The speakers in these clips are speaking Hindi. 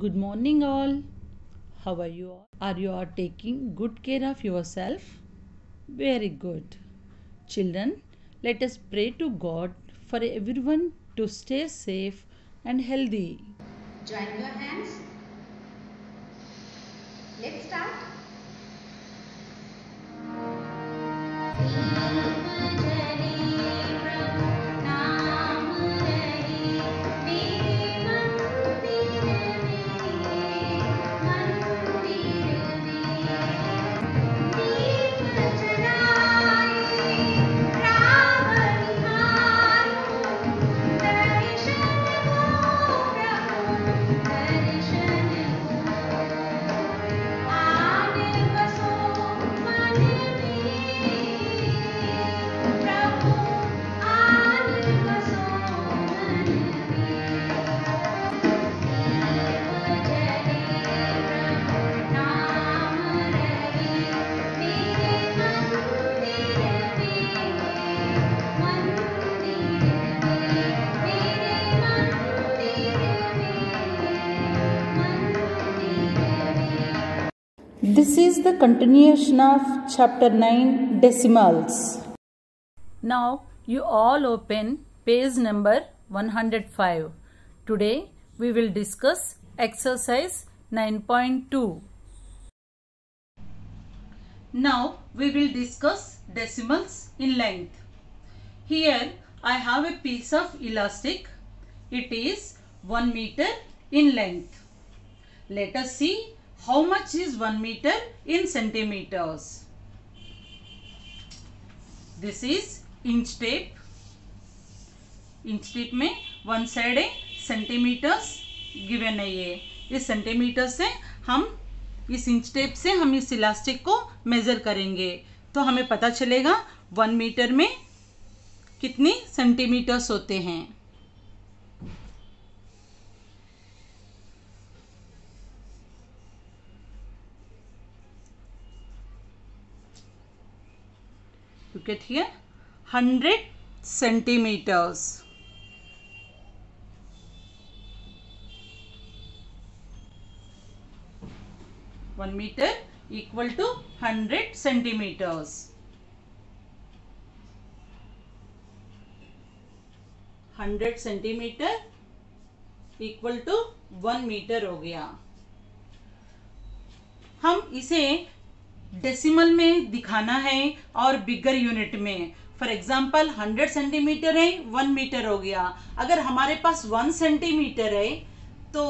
Good morning, all. How are you all? Are you all taking good care of yourself? Very good. Children, let us pray to God for everyone to stay safe and healthy. Join your hands. Let's start. This is the continuation of chapter 9 decimals. Now you all open page number 105. Today we will discuss exercise 9.2. Now we will discuss decimals in length. Here I have a piece of elastic. It is 1 meter in length. Let us see how much is 1 meter in centimeters. This is inch tape. Inch tape में वन साइड है सेंटीमीटर्स गिवन है ये इस सेंटीमीटर से हम इस इंच टेप से हम इस इलास्टिक को मेजर करेंगे तो हमें पता चलेगा 1 मीटर में कितनी सेंटीमीटर्स होते हैं. Look at here, 100 centimeters. One meter equal to 100 centimeters. 100 centimeter equal to 1 meter हो गया. हम इसे डेसिमल में दिखाना है और बिगर यूनिट में. फॉर एग्जाम्पल 100 सेंटीमीटर है 1 मीटर हो गया. अगर हमारे पास 1 सेंटीमीटर है तो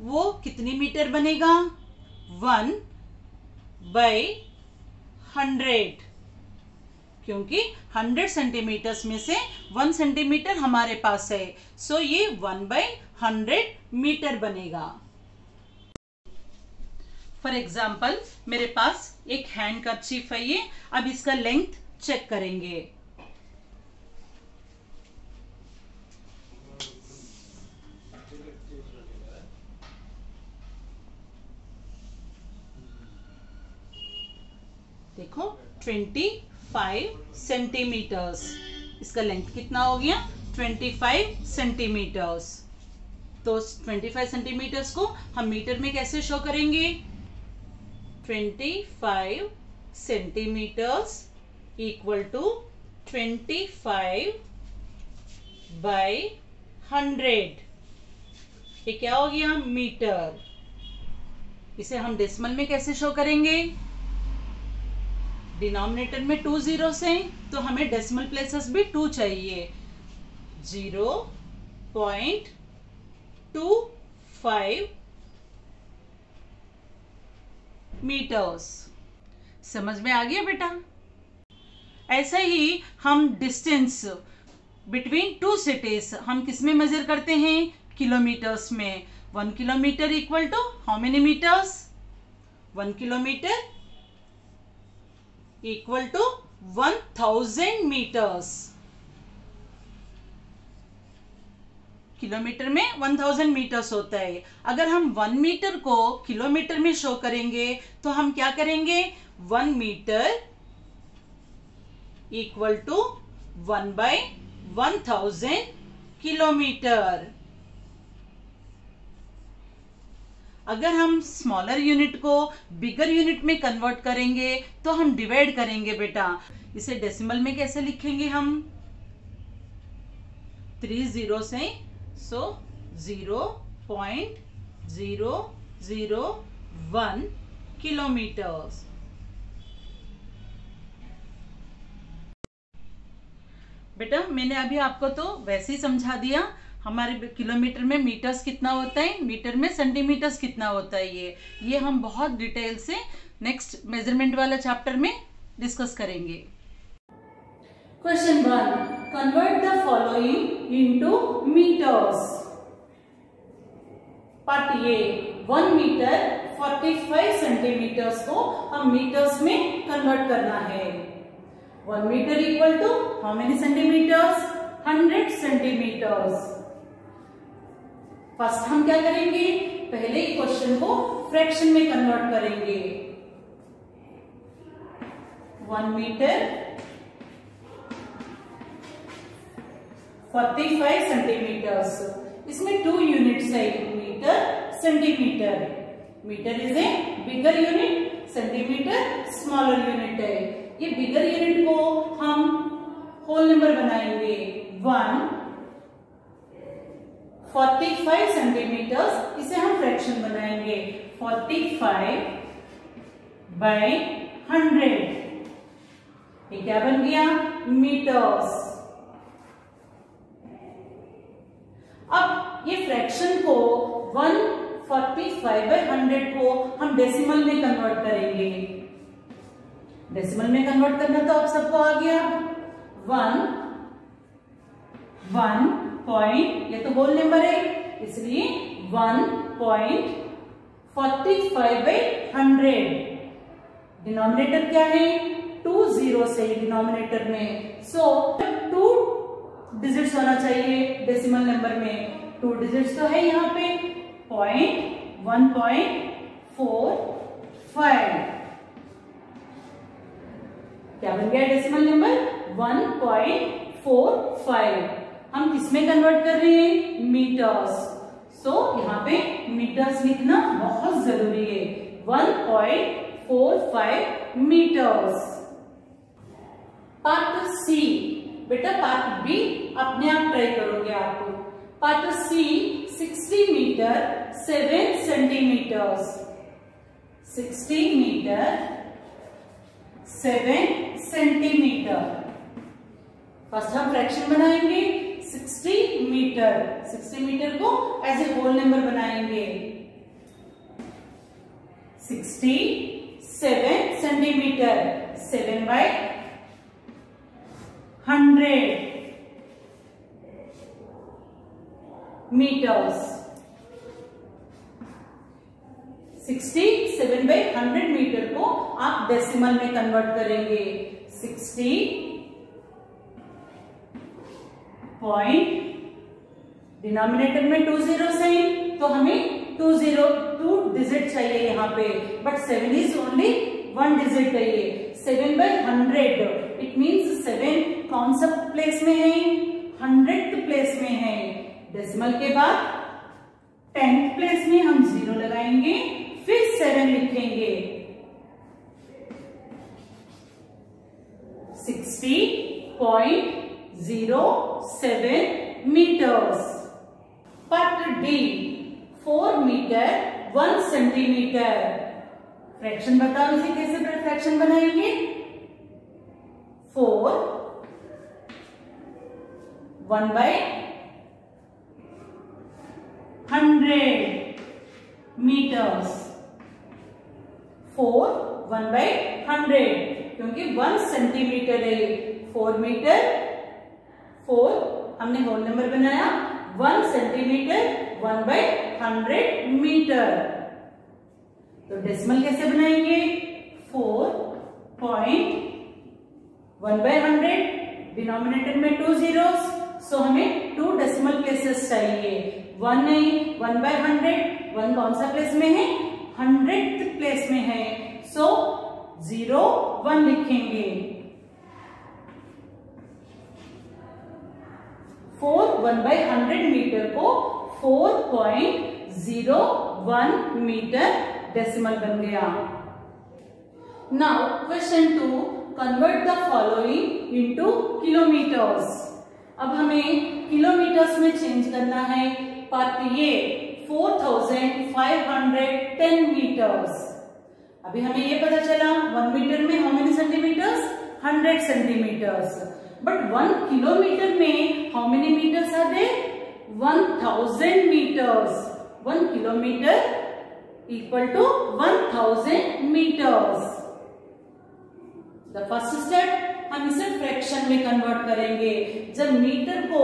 वो कितनी मीटर बनेगा 1 by 100 क्योंकि 100 सेंटीमीटर्स में से 1 सेंटीमीटर हमारे पास है सो ये 1 by 100 मीटर बनेगा. फॉर एग्जाम्पल मेरे पास एक हैंड कर्चीफ है ये. अब इसका लेंथ चेक करेंगे. देखो 25 सेंटीमीटर्स. इसका लेंथ कितना हो गया 25 सेंटीमीटर्स. तो 25 सेंटीमीटर्स को हम मीटर में कैसे शो करेंगे 25 सेंटीमीटर्स इक्वल टू 25 by 100. ये क्या हो गया मीटर. इसे हम डेसिमल में कैसे शो करेंगे. डिनोमिनेटर में 2 zeros हैं तो हमें डेसिमल प्लेसेस भी 2 चाहिए. 0.25 मीटर्स. समझ में आ गया बेटा. ऐसे ही हम डिस्टेंस बिटवीन 2 सिटीज हम किस में मेजर करते हैं किलोमीटर्स में. 1 kilometre equal to how many metres 1 kilometre equal to 1000 metres. Kilometre में 1000 मीटर्स होता है. अगर हम 1 मीटर को किलोमीटर में शो करेंगे तो हम क्या करेंगे 1 metre equal to 1 by 1000 kilometre. अगर हम स्मॉलर यूनिट को बिगर यूनिट में कन्वर्ट करेंगे तो हम डिवाइड करेंगे बेटा। इसे डेसिमल में कैसे लिखेंगे हम? 3 zeros हैं, सो 0.001 किलोमीटर्स। बेटा मैंने अभी आपको तो वैसे ही समझा दिया। हमारे किलोमीटर में मीटर्स कितना होता है, मीटर में सेंटीमीटर्स कितना होता है, ये हम बहुत डिटेल से नेक्स्ट मेजरमेंट वाला चैप्टर में डिस्कस करेंगे। Question 1, convert the following into metres. Part A, 1 metre 45 centimetres को हम मीटर्स में कन्वर्ट करना है। 1 metre equal to how many centimetres? 100 centimetres. First हम क्या करेंगे, पहले क्वेश्चन को फ्रैक्शन में कन्वर्ट करेंगे। 1 मीटर 45 सेंटीमीटर्स। इसमें 2 यूनिट्स है, metre centimetre. Metre is a bigger unit, centimetre smaller unit है। ये बिगर यूनिट को हम होल नंबर बनाएंगे। 1 45 सेंटीमीटर्स, इसे हम फ्रैक्शन बनाएंगे। 45 by 100, ये क्या बन गया? मीटर्स। अब ये फ्रैक्शन को 145 by 100 को हम डेसिमल में कन्वर्ट करेंगे। डेसिमल में कन्वर्ट करना तो आप सबको आ गया। 1 पॉइंट, ये तो होल नंबर है इसलिए 1.45 by 100। डिनोमिनेटर क्या है? 2 zeros है डिनोमिनेटर में, सो 2 डिजिट्स होना चाहिए डेसिमल नंबर में। 2 डिजिट्स तो है यहाँ पे, 1.45। क्या बन गया डेसिमल नंबर? 1.45। हम किसमें कन्वर्ट कर रहे हैं? मीटर्स। सो यहाँ पे मीटर्स लिखना बहुत जरूरी है। 1.45 मीटर्स। पार्ट सी, बेटा पार्ट बी अपने आप ट्राई करोगे आपको। Part C 60 metre 7 centimetres. 60 metre 7 centimetre. First हम फ्रैक्शन बनाएंगे। 60 मीटर, 60 मीटर को एज ए होल नंबर बनाएंगे। 67 centimetre, 7 by 100 metres. 67 by 100 metre को आप डेसिमल में कन्वर्ट करेंगे। 60 पॉइंट, डिनोमिनेटर में 2 zeros है तो हमें 2 डिजिट चाहिए यहाँ पे, बट 7 इज ओनली 1 डिजिट चाहिए। 7 by 100, इट मीन्स 7 कौन सा प्लेस में है? 100th प्लेस में है। डेसिमल के बाद 10th प्लेस में हम 0 लगाएंगे, फिर 7 लिखेंगे। 60.07 metres. Part D 4 metre 1 centimetre. Fraction बताओ, इसे कैसे फ्रैक्शन बनाएंगे? 4 1 by 100 मीटर्स। 4 1 by 100, क्योंकि 1 सेंटीमीटर है। 4 मीटर, 4 हमने होल नंबर बनाया। 1 सेंटीमीटर 1 by 100 मीटर। तो डेसिमल कैसे बनाएंगे? 4.1 by 100, डिनोमिनेटर में 2 zeros, सो हमें 2 डेसिमल प्लेसेस चाहिए। 1 नहीं, 1 by 100, 1 कौन सा प्लेस में है? 100th प्लेस में है, सो 0 1 लिखेंगे। 4 1 by 100 मीटर को 4.0 0.01 मीटर डेसिमल बन गया। Now question 2, convert the following into kilometres. अब हमें किलोमीटर्स में चेंज करना है। Part A 4510 metres. अभी हमें ये पता चला 1 मीटर में how many centimetres, 100 centimetres. But 1 kilometre में how many metres are there, 1000 meters. 1 kilometer equal to 1000 meters. The first step, हम इसे फ्रैक्शन में कन्वर्ट करेंगे। जब मीटर को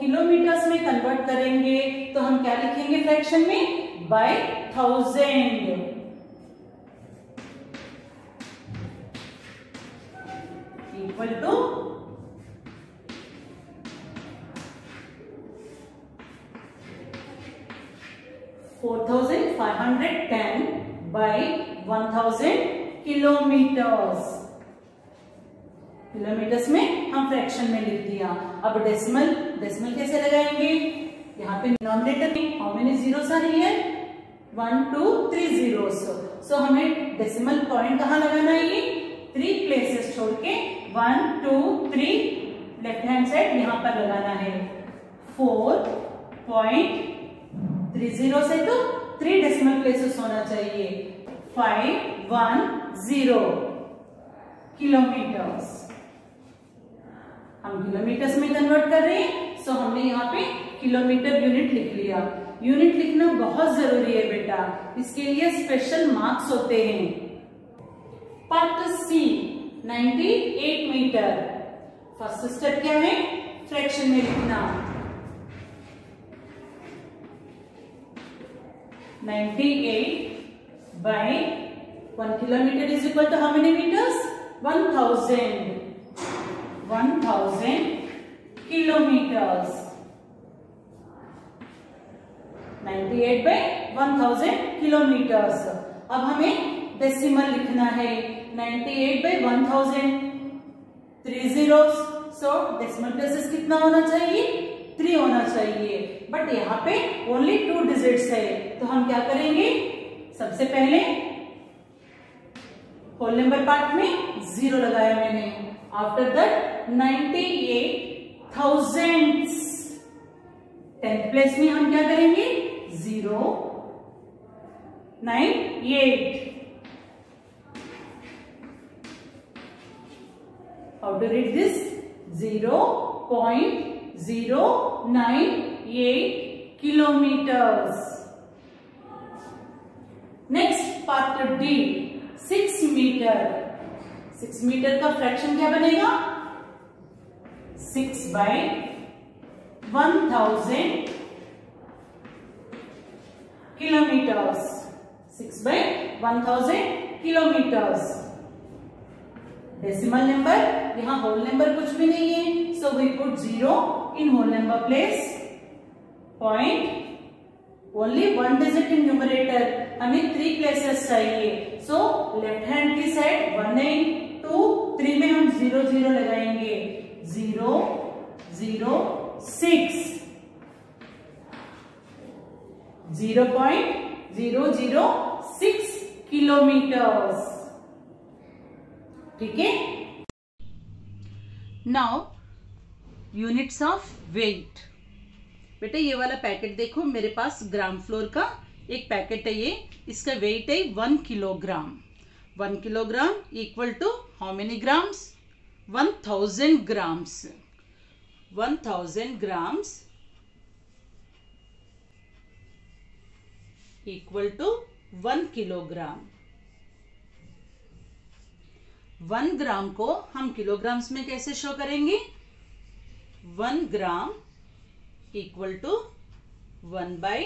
किलोमीटर्स में कन्वर्ट करेंगे तो हम क्या लिखेंगे फ्रैक्शन में, by 1000 equal to 4510 by 1000 kilometres. Kilometres में हम फ्रैक्शन में लिख दिया। अब डेसिमल कैसे लगाएंगे, यहाँ पे डिनोमिनेटर में how many zeros are here, 1 2 3 zeros। So हमें डेसिमल पॉइंट कहाँ लगाना है, ये 3 प्लेसेस छोड़ के 1 2 3 लेफ्ट हैंड साइड यहाँ पर लगाना है। 4.30 से तो 3 डेसिमल प्लेसेस होना चाहिए, 510 किलोमीटर्स। हम किलोमीटर्स में कन्वर्ट कर रहे हैं, सो हमने यहाँ पे किलोमीटर यूनिट लिख लिया। यूनिट लिखना बहुत जरूरी है बेटा, इसके लिए स्पेशल मार्क्स होते हैं। Part C 98 metre. First step क्या है, फ्रैक्शन में लिखना। 98 by 1 kilometer is equal to how many meters, 1000 kilometers। 98 by 1000 kilometers। अब हमें डेसिमल लिखना है। 98 by 1000 3 zeros, so decimal places कितना होना चाहिए, 3 होना चाहिए। बट यहाँ पे ओनली 2 डिजिट्स है, तो हम क्या करेंगे, सबसे पहले होल नंबर पार्ट में 0 लगाया मैंने। आफ्टर दैट 98,000 10th प्लेस में हम क्या करेंगे, 0 9 8। How to read this, 0.098 kilometers। Next part D 6 metre. 6 metre का फ्रैक्शन क्या बनेगा, 6 by 1000 kilometers। 6 by 1000 kilometers। Decimal number, यहाँ होल नंबर कुछ भी नहीं है, so we put 0 in whole number place. Point only 1 digit in numerator, हमें 3 प्लेसेस चाहिए। सो लेफ्ट हैंड की साइड 1 है, 2 3 में हम 0 0 लगाएंगे। 0 0 6 0.006 किलोमीटर्स। ठीक है। Now units of weight. बेटा ये वाला पैकेट देखो, मेरे पास ग्राम फ्लोर का एक पैकेट है ये, इसका वेट है 1 kilogram. 1 kilogram equal to how many grams, 1000 grams. 1000 grams equal to 1 kilogram. 1 gram को हम किलोग्राम्स में कैसे शो करेंगे, 1 gram equal to 1 by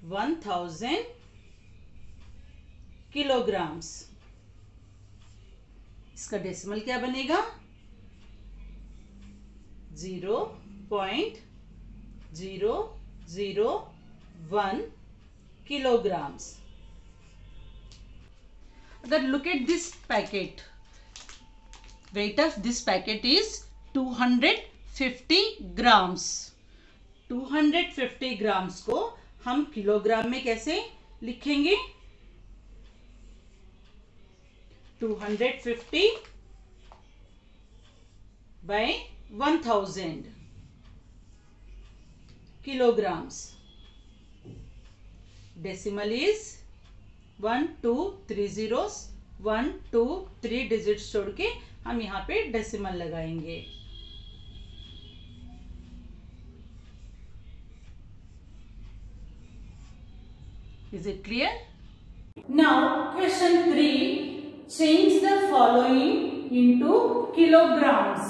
1000 kilograms. इसका डेसिमल क्या बनेगा, 0.001 किलोग्राम्स। अगर look at this packet, weight of this packet is 250 grams। 250 grams को हम किलोग्राम में कैसे लिखेंगे? 250 by 1000 kilograms. Decimal is 1 2 3 zeros, 1 2 3 digits छोड़ के हम यहाँ पे डेसिमल लगाएंगे. Is it clear? Now question 3. Change the following into kilograms.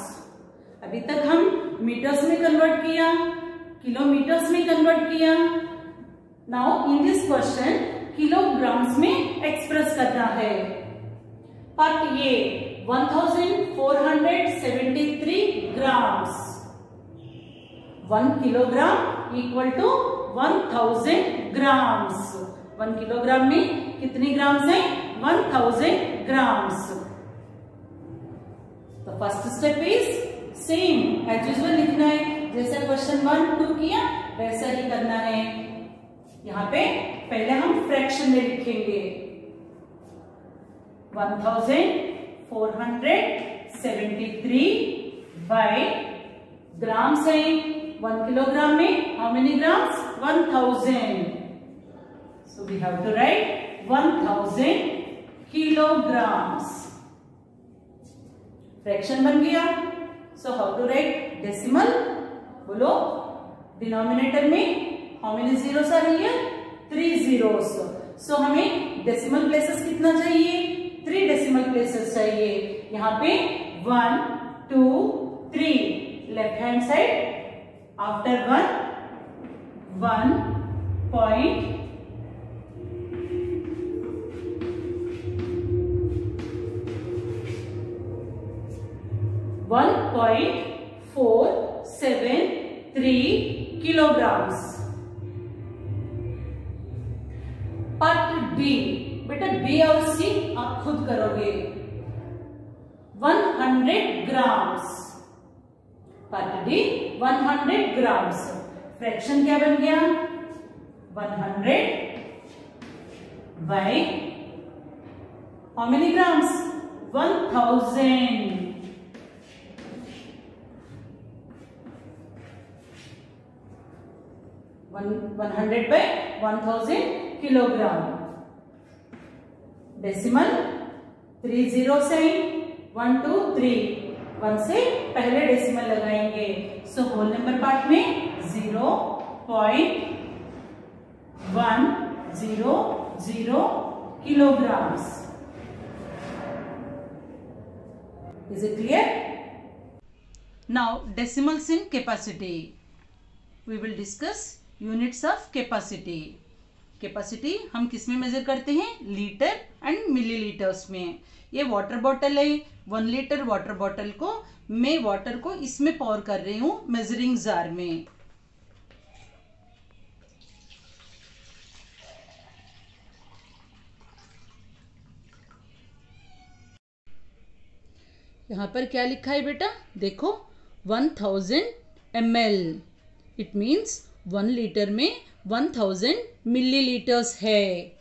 अभी तक हम मीटर्स में कन्वर्ट किया, किलोमीटर्स में कन्वर्ट किया. Now in this question kilograms में एक्सप्रेस करना है. पार्ट ये 1473 grams. 1 kilogram equal to 1000 grams. 1 kilogram में कितने ग्राम्स हैं? 1000 ग्राम्स. तो first step is same as usual लिखना है. जैसे क्वेश्चन 1 2 किया वैसा ही करना है. यहाँ पे पहले हम फ्रैक्शन में लिखेंगे. 1473 बाय ग्राम्स है. 1 किलोग्राम में how many grams? 1000. So we have to write 1000 kilograms. Fraction बन गया. So how to write decimal? बोलो. डिनोमिनेटर में हाउ मेनी जीरोस आ रही है? 3 zeros. So हमें डेसिमल प्लेसेस कितना चाहिए? 3 डेसिमल प्लेसेस चाहिए. यहाँ पे 1 2 3 left hand side. After 1 1 1.473 kilograms. Part D. बेटा बी और सी आप खुद करोगे. 100 grams. Part D 100 grams. Fraction क्या बन गया? 100 by how many grams? 1000. 100 by 1000 kilogram. Decimal 3 zeros है. 1 2 3 1 से पहले डेसिमल लगाएंगे. सो होल नंबर पार्ट में 0.100 kilograms. Is it clear? Now decimals in capacity. We will discuss units of capacity. Capacity हम किस में मेजर करते हैं? लीटर एंड मिलीलीटर्स में. ये वाटर बॉटल है. 1 लीटर वाटर बॉटल को मैं वाटर को इसमें पॉर कर रही हूं मेजरिंग जार में. यहां पर क्या लिखा है बेटा? देखो 1000 ml. इट मीन्स 1 लीटर में 1000 मिलीलीटर्स है.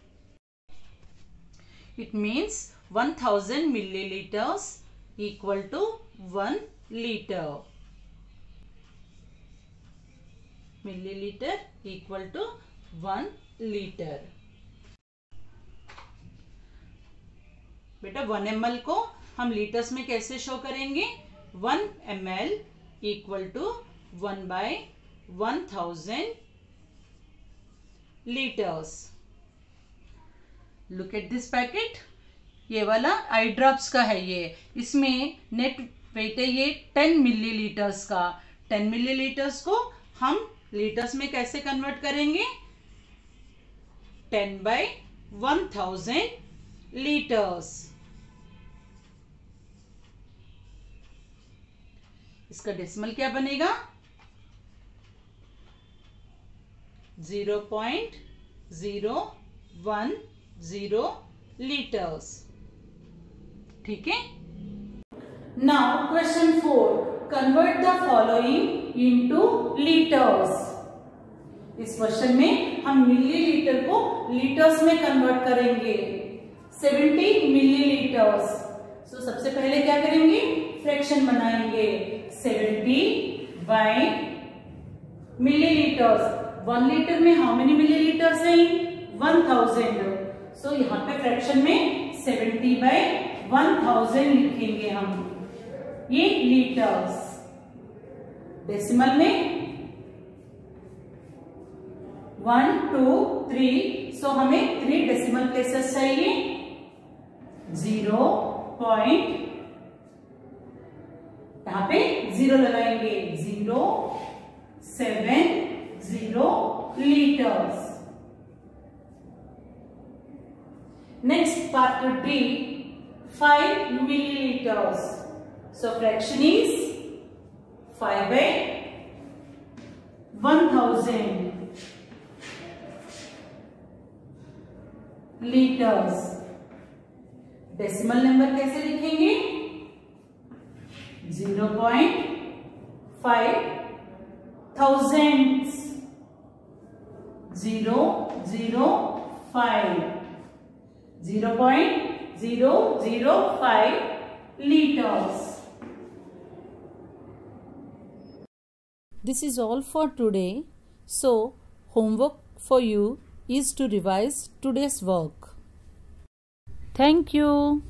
It means 1000 millilitres equal to 1 litre. Millilitre equal to 1 litre. बेटा 1 ml को हम लीटर्स में कैसे शो करेंगे? 1 ml equal to 1/1000 litres. Look at this packet. ये वाला आई ड्रॉप्स का है. ये इसमें नेट वेट है ये 10 मिलीलीटर्स का. 10 मिलीलीटर्स को हम लीटर्स में कैसे कन्वर्ट करेंगे? 10/1000 लीटर्स. इसका डेसिमल क्या बनेगा? 0.010 लीटर्स. ठीक है. Now question 4. Convert the following into litres. इस क्वेश्चन में हम मिलीलीटर को लीटर्स में कन्वर्ट करेंगे। 70 मिलीलीटर्स। सो सबसे पहले क्या करेंगे, फ्रैक्शन बनाएंगे। 70 बाय मिलीलीटर्स। 1 लीटर में हाउ मेनी मिलीलीटर्स हैं? 1000। सो यहाँ पे फ्रैक्शन में 70 बाय 1000 लिखेंगे हम, ये लीटर्स। डेसिमल में 1 2 3, सो हमें 3 डेसिमल प्लेसेस चाहिए। 0 पॉइंट, यहाँ पे 0 लगाएंगे। 070 litres. Next part D, 5 milliliters. So fraction is 5 by 1000 liters. Decimal number कैसे लिखेंगे? 0.5 thousands. 0.005 liters. This is all for today. So, homework for you is to revise today's work. Thank you.